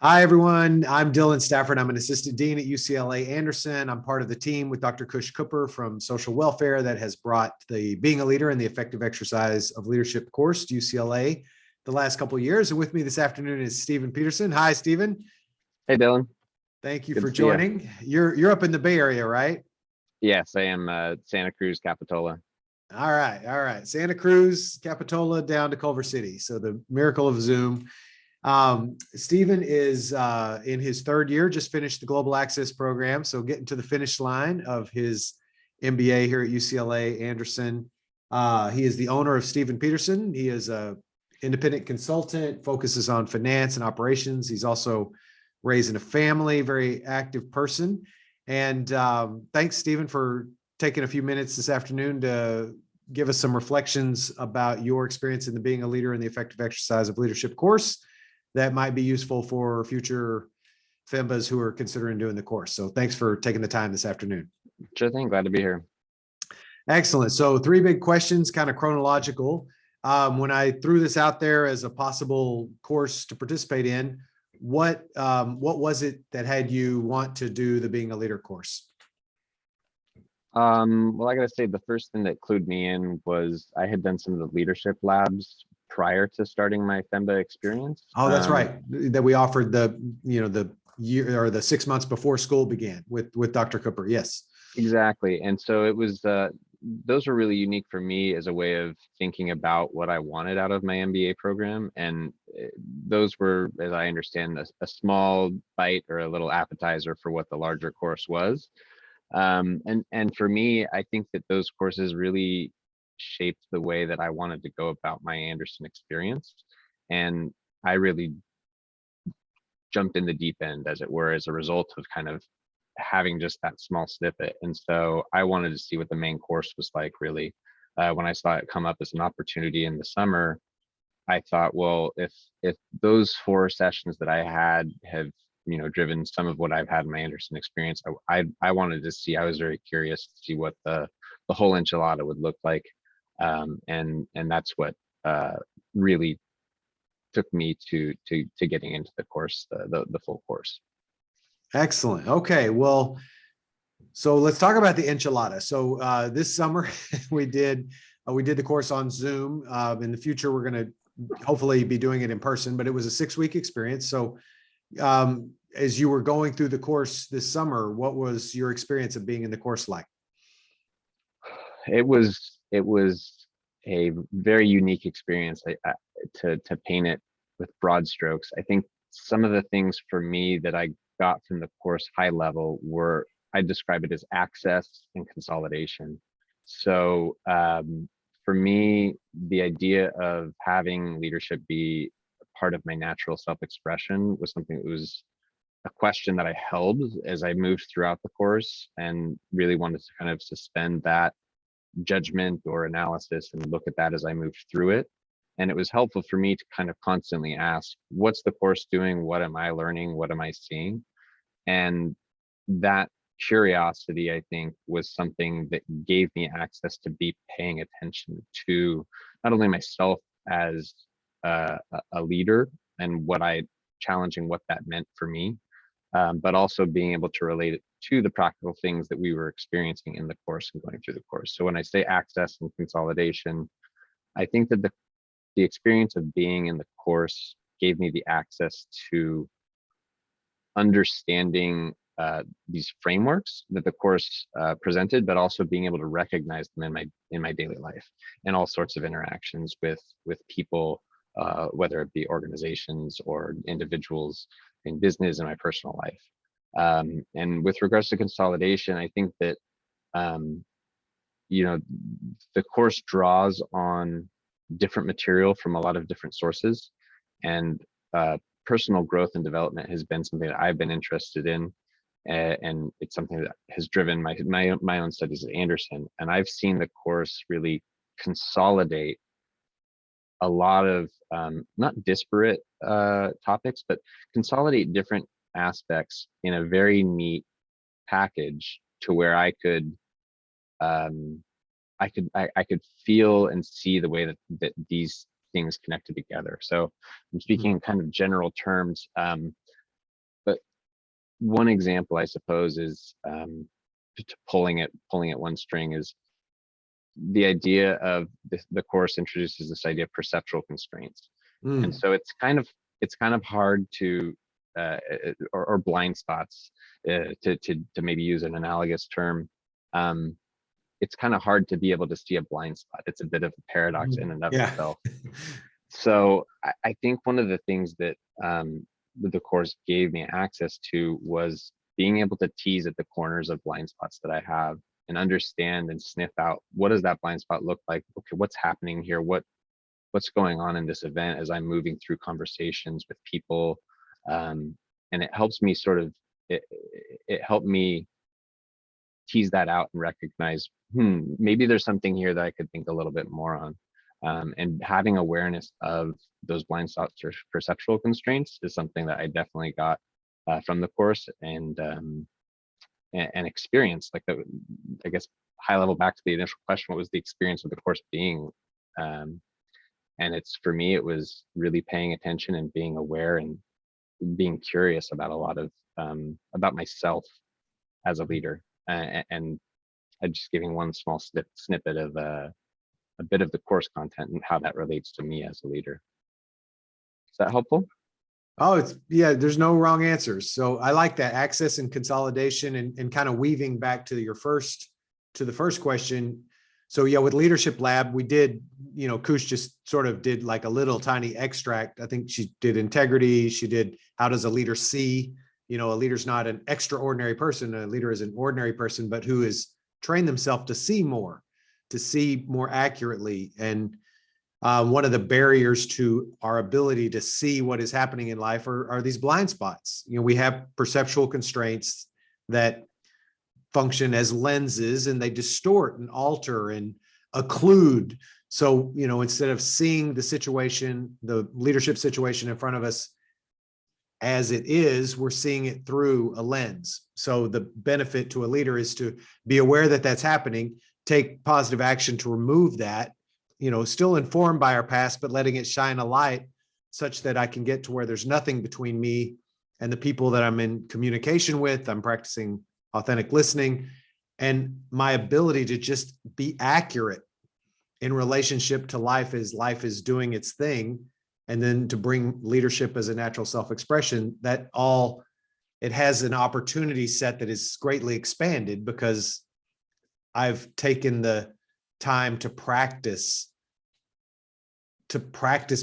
Hi, everyone. I'm Dylan Stafford. I'm an assistant dean at UCLA Anderson. I'm part of the team with Dr. Kush Cooper from Social Welfare that has brought the Being a Leader and the Effective Exercise of Leadership course to UCLA the last couple of years. And with me this afternoon is Stephen Peterson. Hi, Stephen. Hey, Dylan. Thank you Good for to see you. joining. You're up in the Bay Area, right? Yes, I am Santa Cruz, Capitola. All right, all right. Santa Cruz, Capitola, down to Culver City. So the miracle of Zoom. Stephen is in his third year, just finished the Global Access program. So getting to the finish line of his MBA here at UCLA Anderson. He is the owner of Stephen Peterson. He is a independent consultant, focuses on finance and operations. He's also raising a family, very active person. And thanks, Stephen, for taking a few minutes this afternoon to give us some reflections about your experience in the Being a Leader in the Effective Exercise of Leadership course that might be useful for future FEMBAs who are considering doing the course. So thanks for taking the time this afternoon. Sure thing. Glad to be here. Excellent. So three big questions, kind of chronological. When I threw this out there as a possible course to participate in, what was it that had you want to do the Being a Leader course? Well, I gotta say the first thing that clued me in was I had done some of the leadership labs prior to starting my FEMBA experience. Oh, that's right. That we offered the year or the 6 months before school began with Dr. Cooper. Yes. Exactly. And so it was those were really unique for me as a way of thinking about what I wanted out of my MBA program. And those were, as I understand, a small bite or a little appetizer for what the larger course was. And for me, I think that those courses really shaped the way that I wanted to go about my Anderson experience. And I really jumped in the deep end, as it were, as a result of kind of having just that small snippet. And so I wanted to see what the main course was like, really. When I saw it come up as an opportunity in the summer, I thought, well, if those 4 sessions that I had have driven some of what I've had in my Anderson experience, I wanted to see. I was very curious to see what the whole enchilada would look like, and that's what really took me to getting into the course, the full course. Excellent. Okay. Well, so let's talk about the enchilada. So this summer we did the course on Zoom. In the future, we're going to hopefully be doing it in person, but it was a 6-week experience. So as you were going through the course this summer, what was your experience of being in the course like? It was a very unique experience. To paint it with broad strokes, I think some of the things for me that I got from the course high level were, I describe it as access and consolidation. So for me, the idea of having leadership be part of my natural self-expression was something that was a question that I held as I moved throughout the course, and really wanted to kind of suspend that judgment or analysis and look at that as I moved through it. And it was helpful for me to kind of constantly ask, what's the course doing? What am I learning? What am I seeing? And that curiosity, I think, was something that gave me access to be paying attention to not only myself as a leader and challenging what that meant for me, but also being able to relate it to the practical things that we were experiencing in the course and going through the course. So when I say access and consolidation, I think that the experience of being in the course gave me the access to understanding these frameworks that the course presented, but also being able to recognize them in my daily life and all sorts of interactions with people, whether it be organizations or individuals in business and my personal life. And with regards to consolidation, I think that the course draws on different material from a lot of different sources, and personal growth and development has been something that I've been interested in, and it's something that has driven my own studies at Anderson. And I've seen the course really consolidate a lot of not disparate topics, but consolidate different aspects in a very neat package to where I could feel and see the way that these things connected together. So I'm speaking in kind of general terms. one example, I suppose, is pulling at one string is the idea of the course introduces this idea of perceptual constraints. And Mm, so it's kind of hard to or blind spots to maybe use an analogous term. It's kind of hard to be able to see a blind spot. It's a bit of a paradox in and of yeah. itself. So I think one of the things that the course gave me access to was being able to tease at the corners of blind spots that I have and understand and sniff out, what does that blind spot look like? Okay, what's happening here? What's going on in this event as I'm moving through conversations with people? And it helps me it helped me tease that out and recognize, maybe there's something here that I could think a little bit more on. And having awareness of those blind spots or perceptual constraints is something that I definitely got from the course and experience. Like I guess high level, back to the initial question, what was the experience of the course being? And it's, for me, it was really paying attention and being aware and being curious about a lot of about myself as a leader, and just giving one small snippet of a bit of the course content and how that relates to me as a leader. Is that helpful? Oh, yeah, there's no wrong answers. So I like that access and consolidation, and kind of weaving back to the first question. So yeah, with Leadership Lab, we did, Kush just sort of did like a little tiny extract. I think she did integrity. She did, how does a leader see? A leader's not an extraordinary person. A leader is an ordinary person, but who has trained themselves to see more accurately. And one of the barriers to our ability to see what is happening in life are these blind spots. We have perceptual constraints that function as lenses, and they distort and alter and occlude. So, instead of seeing the situation, the leadership situation in front of us as it is, we're seeing it through a lens. So the benefit to a leader is to be aware that that's happening, take positive action to remove that, still informed by our past, but letting it shine a light such that I can get to where there's nothing between me and the people that I'm in communication with. I'm practicing authentic listening, and my ability to just be accurate in relationship to life as life is doing its thing. And then to bring leadership as a natural self-expression, that all, it has an opportunity set that is greatly expanded because I've taken the time to practice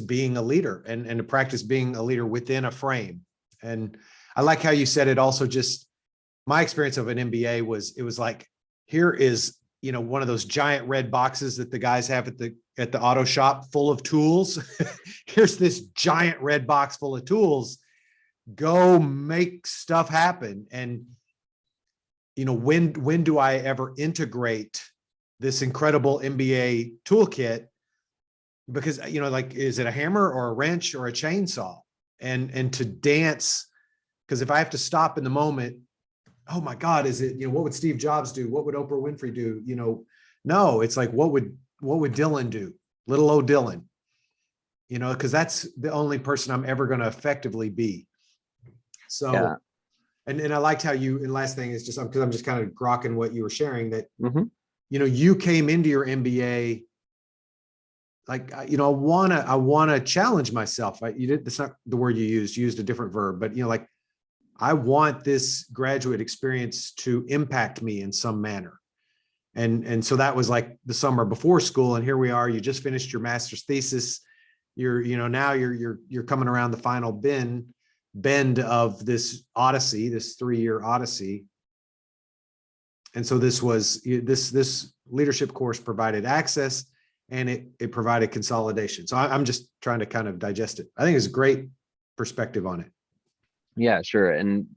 being a leader, and to practice being a leader within a frame. And I like how you said it also. Just my experience of an MBA was, it was like, here is, one of those giant red boxes that the guys have at the auto shop full of tools. Here's this giant red box full of tools. Go make stuff happen. And, when do I ever integrate this incredible MBA toolkit? Because, like, is it a hammer or a wrench or a chainsaw? And to dance, because if I have to stop in the moment, oh my God, is it, what would Steve Jobs do? What would Oprah Winfrey do? No, it's like, what would Dylan do? Little old Dylan, because that's the only person I'm ever going to effectively be. So, Yeah. and I liked how you, and last thing is just, because I'm just kind of grokking what you were sharing, that, Mm-hmm. You came into your MBA like, I want to challenge myself. That's not the word you used a different verb, but, like, I want this graduate experience to impact me in some manner. And so that was like the summer before school. And here we are, you just finished your master's thesis. You're, now you're coming around the final bend of this odyssey, this 3-year odyssey. And so this leadership course provided access, and it provided consolidation. So I'm just trying to kind of digest it. I think it's a great perspective on it. Yeah, sure. And,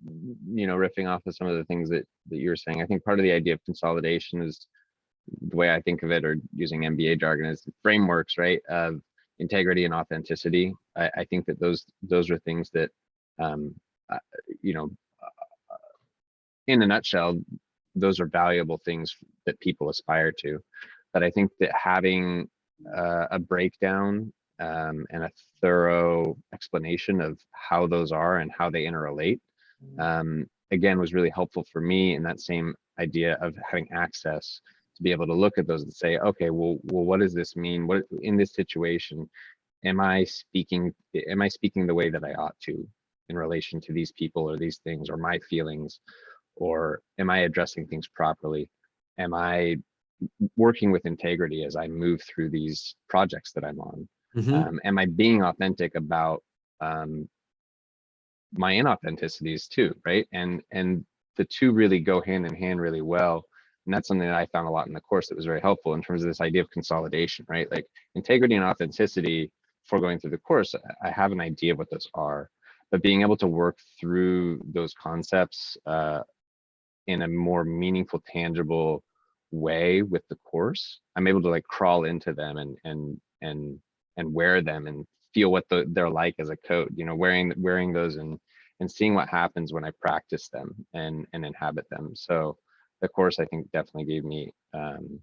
riffing off of some of the things that you were saying, I think part of the idea of consolidation is, the way I think of it, or using MBA jargon, is frameworks, right? Of integrity and authenticity. I think that those are things that, in a nutshell, those are valuable things that people aspire to. But I think that having a breakdown and a thorough explanation of how those are and how they interrelate again, was really helpful for me in that same idea of having access to be able to look at those and say, okay, well, what does this mean? What in this situation, am I speaking the way that I ought to in relation to these people or these things or my feelings, or am I addressing things properly? Am I working with integrity as I move through these projects that I'm on? Mhm. Am I being authentic about my inauthenticities too, right? And the two really go hand in hand really well. And that's something that I found a lot in the course that was very helpful in terms of this idea of consolidation, right? Like integrity and authenticity, before going through the course, I have an idea of what those are, but being able to work through those concepts in a more meaningful, tangible way with the course, I'm able to like crawl into them and wear them and feel what they're like as a code, you know, wearing those and seeing what happens when I practice them and inhabit them. So the course I think definitely gave me an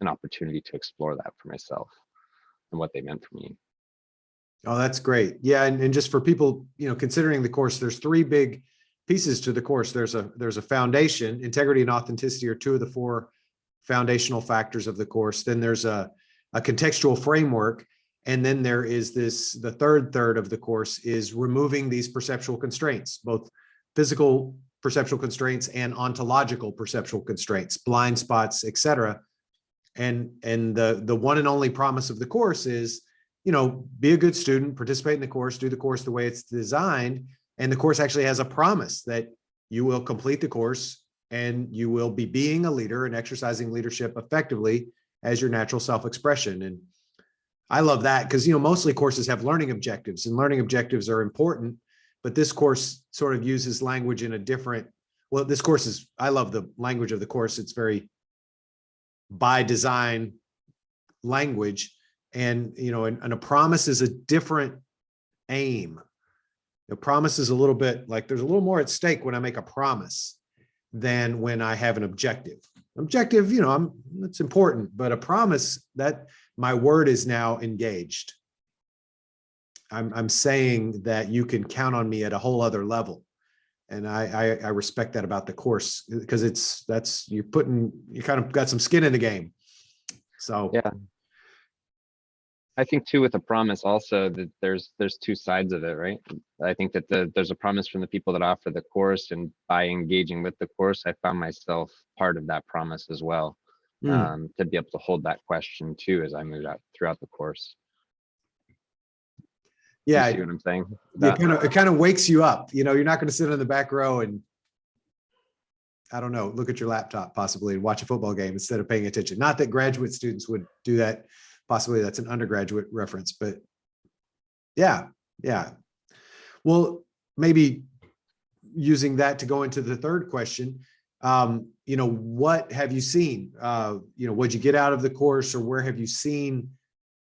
opportunity to explore that for myself and what they meant for me. Oh, that's great. Yeah, and just for people, considering the course, there's three big pieces to the course. There's a foundation. Integrity and authenticity are two of the four foundational factors of the course. Then there's a contextual framework, and then there is the third of the course is removing these perceptual constraints, both physical perceptual constraints and ontological perceptual constraints, blind spots, etc. And the one and only promise of the course is, be a good student, participate in the course, do the course the way it's designed. And the course actually has a promise that you will complete the course and you will be being a leader and exercising leadership effectively as your natural self-expression. And I love that because, mostly courses have learning objectives, and learning objectives are important, but this course sort of uses language in a different, well, this course is, I love the language of the course. It's very by design language. And, and a promise is a different aim. A promise is a little bit like there's a little more at stake when I make a promise than when I have an objective. Objective, it's important, but a promise, that my word is now engaged. I'm saying that you can count on me at a whole other level. And I respect that about the course because you kind of got some skin in the game. So Yeah. I think too with a promise also that there's two sides of it, right? I think that there's a promise from the people that offer the course, and by engaging with the course, I found myself part of that promise as well, to be able to hold that question too as I moved out throughout the course. Yeah, you see what I'm saying? it kind of wakes you up. You're not going to sit in the back row and, I don't know, look at your laptop possibly and watch a football game instead of paying attention. Not that graduate students would do that. Possibly that's an undergraduate reference, but yeah. Well, maybe using that to go into the third question, what have you seen? What'd you get out of the course, or where have you seen?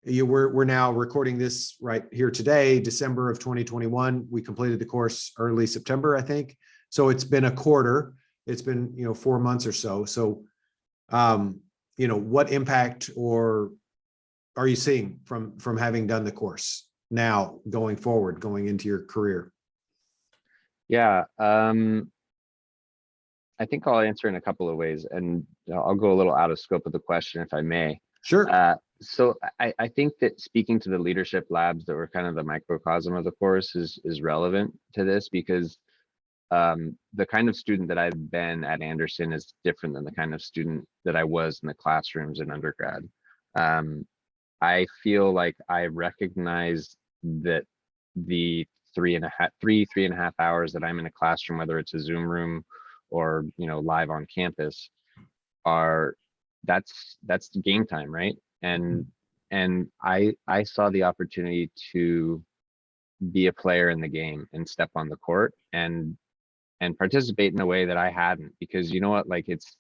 We're now recording this right here today, December of 2021. We completed the course early September, I think. So it's been a quarter. It's been 4 months or so. So, what impact or are you seeing from having done the course now going forward, going into your career? Yeah, I think I'll answer in a couple of ways, and I'll go a little out of scope of the question if I may. Sure. So I think that speaking to the leadership labs that were kind of the microcosm of the course is relevant to this, because the kind of student that I've been at Anderson is different than the kind of student that I was in the classrooms in undergrad. I feel like I recognize that the 3.5 hours that I'm in a classroom, whether it's a Zoom room or live on campus, that's game time, right? And I saw the opportunity to be a player in the game and step on the court and participate in a way that I hadn't, because you know what, like it's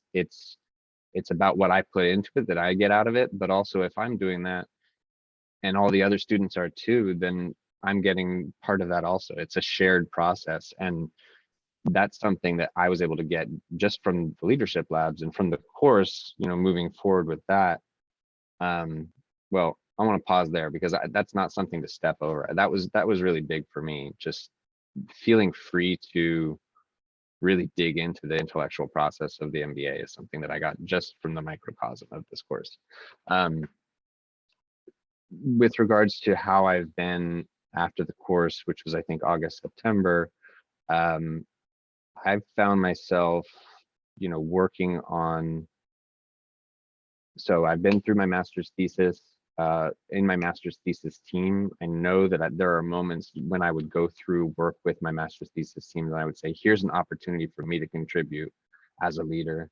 about what I put into it that I get out of it, but also if I'm doing that and all the other students are too, then I'm getting part of that also. It's a shared process, and that's something that I was able to get just from the leadership labs and from the course, moving forward with that. Well, I want to pause there because that's not something to step over. That was really big for me, just feeling free to really dig into the intellectual process of the MBA is something that I got just from the microcosm of this course. With regards to how I've been after the course, which was I think August, September, I've found myself, working on, so I've been through my master's thesis. In my master's thesis team, I know that there are moments when I would go through work with my master's thesis team that I would say, here's an opportunity for me to contribute as a leader.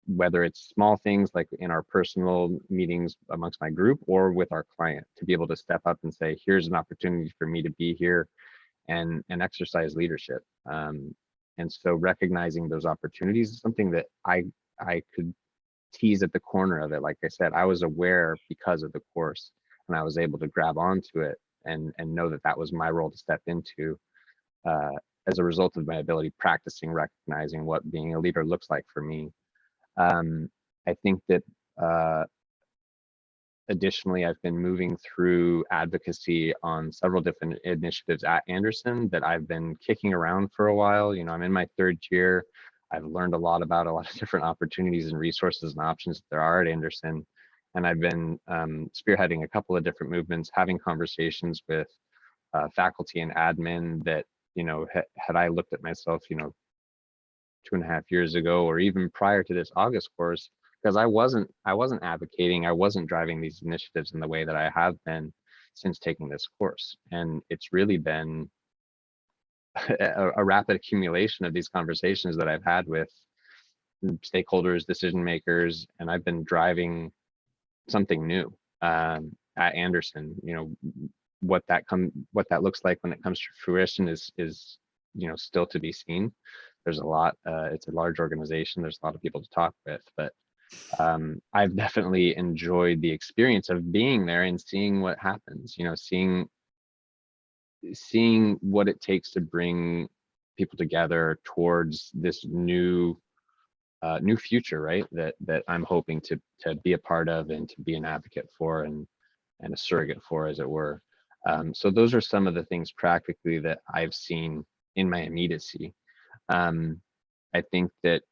Whether it's small things like in our personal meetings amongst my group or with our client, to be able to step up and say, here's an opportunity for me to be here and exercise leadership. And so recognizing those opportunities is something that I could tease at the corner of it. Like I said, I was aware because of the course, and I was able to grab onto it and know that that was my role to step into as a result of my ability practicing recognizing what being a leader looks like for me. I think that additionally, I've been moving through advocacy on several different initiatives at Anderson that I've been kicking around for a while. I'm in my third year. I've learned a lot about a lot of different opportunities and resources and options that there are at Anderson. And I've been spearheading a couple of different movements, having conversations with faculty and admin that, had I looked at myself, 2.5 years ago, or even prior to this August course, because I wasn't advocating, I wasn't driving these initiatives in the way that I have been since taking this course. And it's really been a rapid accumulation of these conversations that I've had with stakeholders, decision makers, and I've been driving something new at Anderson. What that looks like when it comes to fruition is still to be seen. There's a lot. It's a large organization. There's a lot of people to talk with, but I've definitely enjoyed the experience of being there and seeing what happens. Seeing what it takes to bring people together towards this new future, right? That I'm hoping to be a part of and to be an advocate for and a surrogate for, as it were. So those are some of the things practically that I've seen in my immediacy. I think that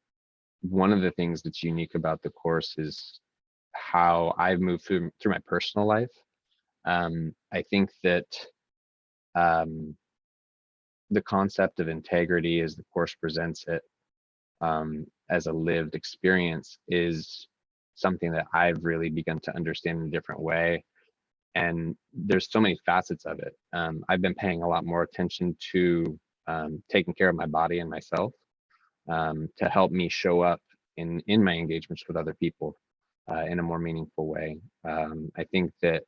one of the things that's unique about the course is how I've moved through my personal life. I think that the concept of integrity, as the course presents it, as a lived experience, is something that I've really begun to understand in a different way. And there's so many facets of it. I've been paying a lot more attention to taking care of my body and myself, to help me show up in my engagements with other people in a more meaningful way. I think that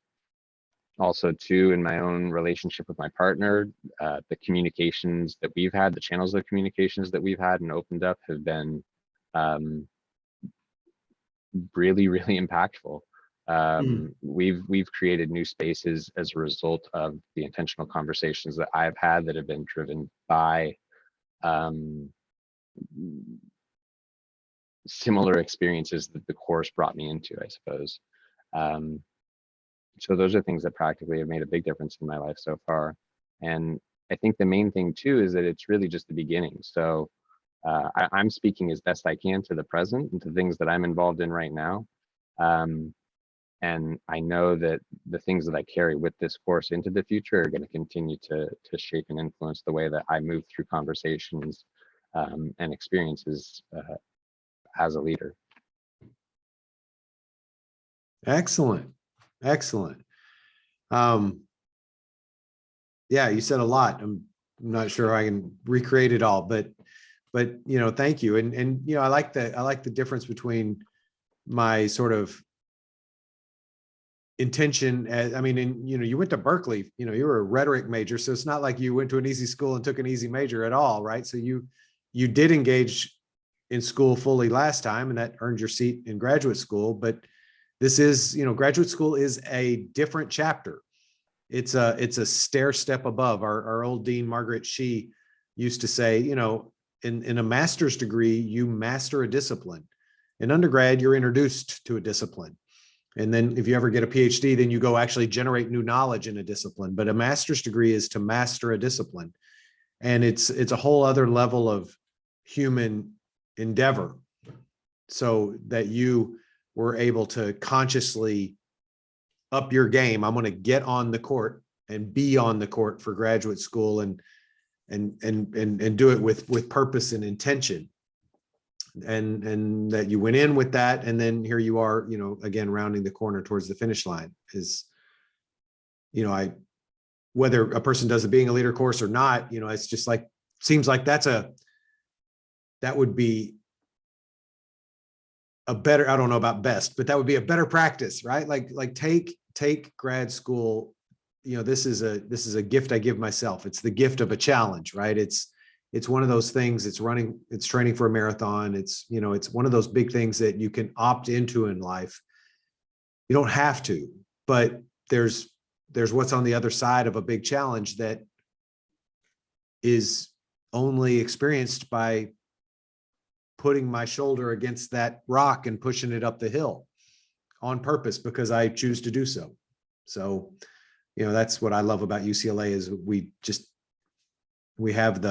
also too, in my own relationship with my partner, the communications that we've had, the channels of communications that we've had and opened up have been really, really impactful. We've created new spaces as a result of the intentional conversations that I've had that have been driven by similar experiences that the course brought me into, I suppose. So those are things that practically have made a big difference in my life so far. And I think the main thing too is that it's really just the beginning. So I'm speaking as best I can to the present and to things that I'm involved in right now. And I know that the things that I carry with this course into the future are going to continue to shape and influence the way that I move through conversations and experiences as a leader. Excellent. Excellent. Yeah, you said a lot. I'm not sure I can recreate it all, but thank you. And I like the difference between my sort of intention. You went to Berkeley, you were a rhetoric major, so it's not like you went to an easy school and took an easy major at all, right? So you did engage in school fully last time, and that earned your seat in graduate school. But this is, graduate school is a different chapter. It's a stair step above. Our old dean, Margaret Shee, used to say, in a master's degree, you master a discipline. In undergrad, you're introduced to a discipline. And then if you ever get a PhD, then you go actually generate new knowledge in a discipline. But a master's degree is to master a discipline. And it's a whole other level of human endeavor, so that you were able to consciously up your game. I'm going to get on the court and be on the court for graduate school, and do it with purpose and intention. And that you went in with that, and then here you are, again, rounding the corner towards the finish line. Is, whether a person does the Being a Leader course or not, it's just like, seems like that would be a better, I don't know about best, but that would be a better practice, right? Like take grad school. This is a gift I give myself. It's the gift of a challenge, right? It's one of those things. It's training for a marathon. It's one of those big things that you can opt into in life. You don't have to, but there's what's on the other side of a big challenge that is only experienced by putting my shoulder against that rock and pushing it up the hill on purpose, because I choose to do so. So, that's what I love about UCLA, is we have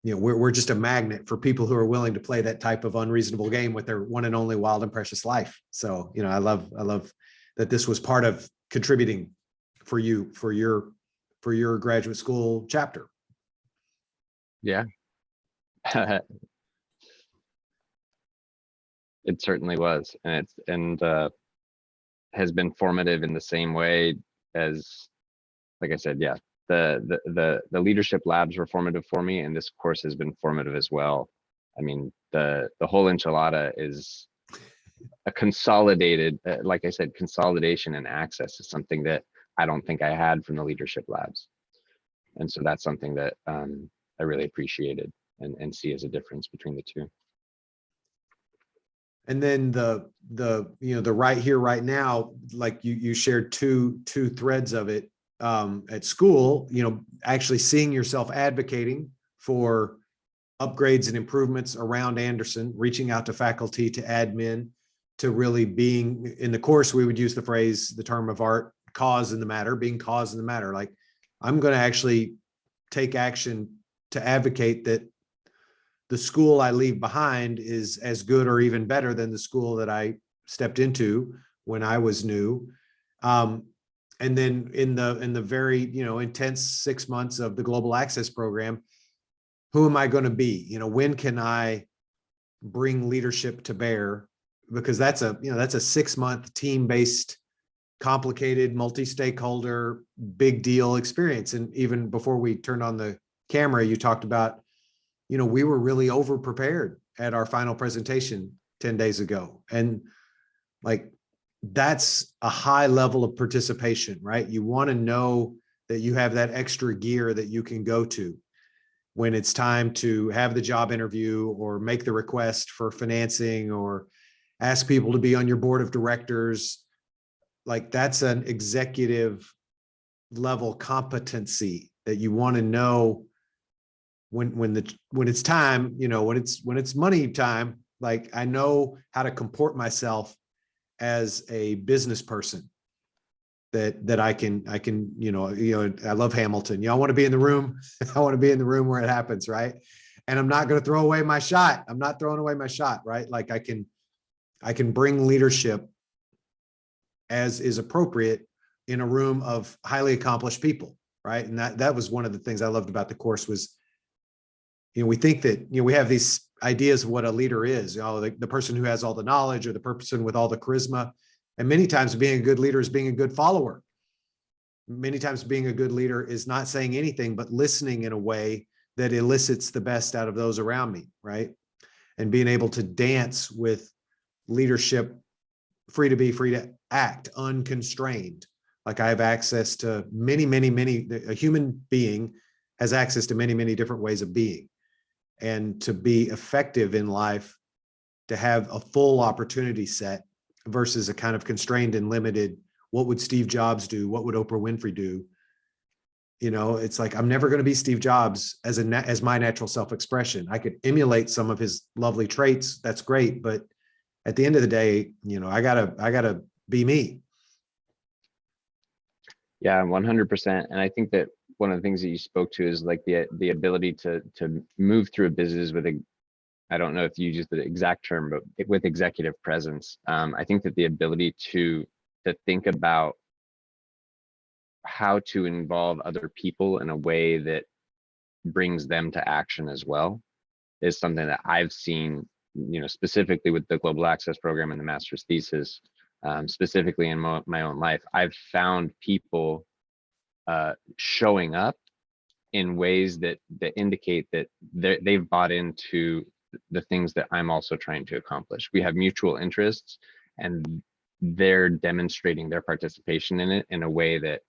we're just a magnet for people who are willing to play that type of unreasonable game with their one and only wild and precious life. So, I love that this was part of contributing for you, for your graduate school chapter. Yeah. It certainly was. And has been formative in the same way as, like I said, yeah, the leadership labs were formative for me, and this course has been formative as well. I mean, the whole enchilada is a consolidated, like I said, consolidation and access is something that I don't think I had from the leadership labs. And so that's something that I really appreciated and see as a difference between the two. And then the right here, right now, like you shared two threads of it at school, actually seeing yourself advocating for upgrades and improvements around Anderson, reaching out to faculty, to admin, to really being in the course, we would use the term of art, cause in the matter, being cause in the matter. Like, I'm going to actually take action to advocate that the school I leave behind is as good or even better than the school that I stepped into when I was new. And then in the very, intense 6 months of the Global Access Program, who am I going to be? When can I bring leadership to bear? Because that's a 6-month team-based, complicated, multi-stakeholder, big deal experience. And even before we turned on the camera, you talked about, we were really over prepared at our final presentation 10 days ago. And like, that's a high level of participation, right? You want to know that you have that extra gear that you can go to when it's time to have the job interview, or make the request for financing, or ask people to be on your board of directors. Like, that's an executive level competency that you want to know when it's time, when it's money time. Like, I know how to comport myself as a business person, that I can, I love Hamilton. I want to be in the room. I want to be in the room where it happens. Right. And I'm not going to throw away my shot. I'm not throwing away my shot. Right. Like, I can bring leadership as is appropriate in a room of highly accomplished people. Right. And that was one of the things I loved about the course was, we think that, we have these ideas of what a leader is, the person who has all the knowledge, or the person with all the charisma. And many times being a good leader is being a good follower. Many times being a good leader is not saying anything, but listening in a way that elicits the best out of those around me, right? And being able to dance with leadership, free to be, free to act, unconstrained. Like, I have access to many, a human being has access to many, many different ways of being. And to be effective in life, to have a full opportunity set versus a kind of constrained and limited, what would Steve Jobs do? What would Oprah Winfrey do? It's like, I'm never going to be Steve Jobs as my natural self-expression. I could emulate some of his lovely traits. That's great. But at the end of the day, I gotta be me. Yeah, 100%. And I think that one of the things that you spoke to is like the ability to move through a business with a, I don't know if you use the exact term, but with executive presence. I think that the ability to think about how to involve other people in a way that brings them to action as well is something that I've seen, specifically with the Global Access Program and the master's thesis, specifically in my own life. I've found people showing up in ways that indicate that they've bought into the things that I'm also trying to accomplish. We have mutual interests, and they're demonstrating their participation in it in a way that,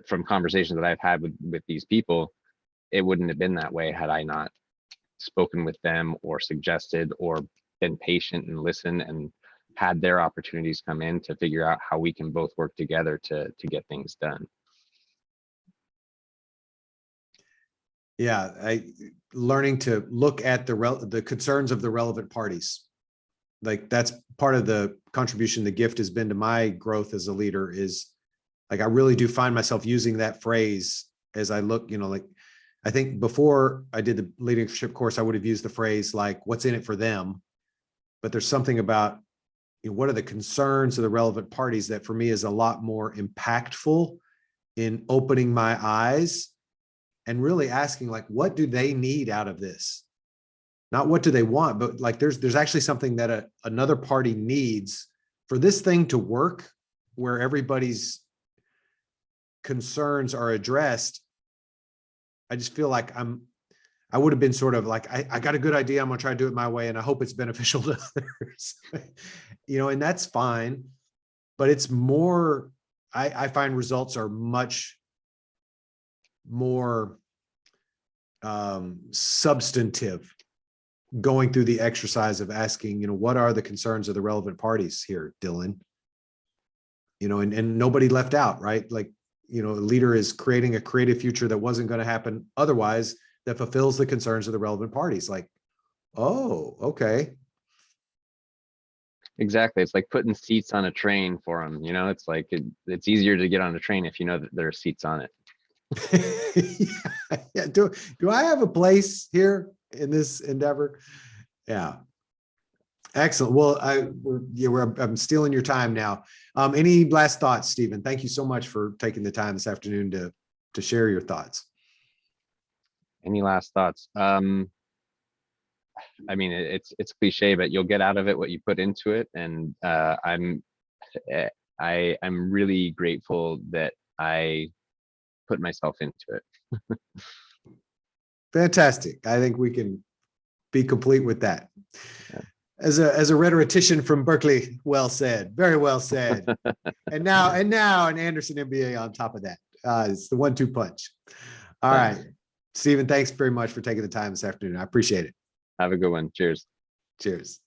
from conversations that I've had with these people, it wouldn't have been that way had I not spoken with them or suggested or been patient and listened and had their opportunities come in to figure out how we can both work together to get things done. Yeah, learning to look at the concerns of the relevant parties. Like that's part of the contribution, the gift has been to my growth as a leader, is like, I really do find myself using that phrase as I look, like, I think before I did the leadership course, I would have used the phrase like, what's in it for them? But there's something about, what are the concerns of the relevant parties that for me is a lot more impactful in opening my eyes and really asking, like, what do they need out of this? Not what do they want, but like there's actually something that another party needs for this thing to work, where everybody's concerns are addressed. I just feel like I would have been sort of like, I got a good idea, I'm gonna try to do it my way, and I hope it's beneficial to others. And that's fine, but it's more, I find results are much more substantive going through the exercise of asking, what are the concerns of the relevant parties here, Dylan? And nobody left out, right? Like, a leader is creating a creative future that wasn't going to happen otherwise, that fulfills the concerns of the relevant parties. Like, oh, okay. Exactly. It's like putting seats on a train for them. It's like, it's easier to get on a train if you know that there are seats on it. Yeah. Do I have a place here in this endeavor? Yeah. Excellent. Well, I'm stealing your time now. Any last thoughts, Stephen? Thank you so much for taking the time this afternoon to share your thoughts. Any last thoughts? I mean, it's cliche, but you'll get out of it what you put into it. And I'm really grateful that I put myself into it. Fantastic. I think we can be complete with that. Yeah. As a rhetorician from Berkeley, well said, very well said. and now an Anderson MBA on top of that. It's the 1-2 punch. All right, Stephen, thanks very much for taking the time this afternoon. I appreciate it. Have a good one. Cheers. Cheers.